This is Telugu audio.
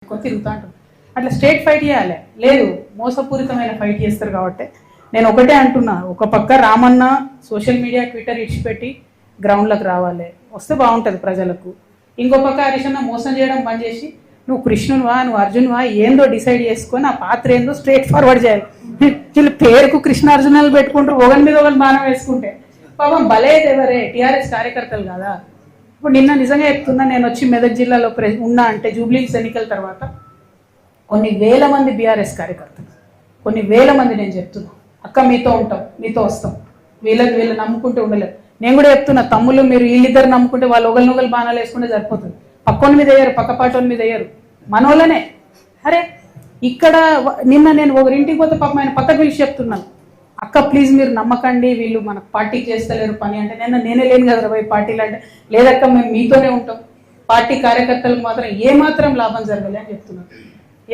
తిరుగుతా అంటారు. అట్లా స్ట్రేట్ ఫైట్ చేయాలి, లేదు మోసపూరితమైన ఫైట్ చేస్తారు. కాబట్టి నేను ఒకటే అంటున్నా, ఒక పక్క రామన్న సోషల్ మీడియా ట్విట్టర్ ఇడిచిపెట్టి గ్రౌండ్లకు రావాలి, వస్తే బాగుంటుంది ప్రజలకు. ఇంకో పక్క హరీషన్న మోసం చేయడం బంద్ చేసి నువ్వు కృష్ణునివా నువ్వు అర్జునువా ఏందో డిసైడ్ చేసుకొని ఆ పాత్ర ఏందో స్ట్రేట్ ఫార్వర్డ్ చేయాలి. వీళ్ళు పేరుకు కృష్ణార్జునాలు పెట్టుకుంటారు, ఒకరి మీద ఒకరు బాణం వేసుకుంటే పాపం బలేది ఎవరే, టీఆర్ఎస్ కార్యకర్తలు కదా. ఇప్పుడు నిన్న నిజంగా చెప్తున్నా, నేను వచ్చి మెదక్ జిల్లాలో ఉన్నా అంటే జూబ్లీస్ ఎన్నికల తర్వాత కొన్ని వేల మంది బీఆర్ఎస్ కార్యకర్తలు, కొన్ని వేల మంది నేను చెప్తున్నా, అక్క మీతో ఉంటాం, మీతో వస్తాం, వీళ్ళు నమ్ముకుంటూ ఉండలేదు. నేను కూడా చెప్తున్నా, తమ్ముళ్ళు మీరు వీళ్ళిద్దరు నమ్ముకుంటే వాళ్ళు ఒకరినొకరు బాణాలు వేసుకుంటే సరిపోతుంది. పక్కోని మీద వేయరు, పక్కపాటోని మీద వేయరు, మనోళ్ళనే. అరే ఇక్కడ నిన్న నేను ఒకరింటికి పోతే పాపం ఆయన పక్కకు పిలిచి చెప్తున్నాను, అక్క ప్లీజ్ మీరు నమ్మకండి, వీళ్ళు మనకు పార్టీకి చేస్తలేరు పని అంటే, నేనే లేను కదా పోయి పార్టీలు అంటే, లేదక్క మేము మీతోనే ఉంటాం, పార్టీ కార్యకర్తలకు మాత్రం ఏమాత్రం లాభం జరగలే అని చెప్తున్నాను.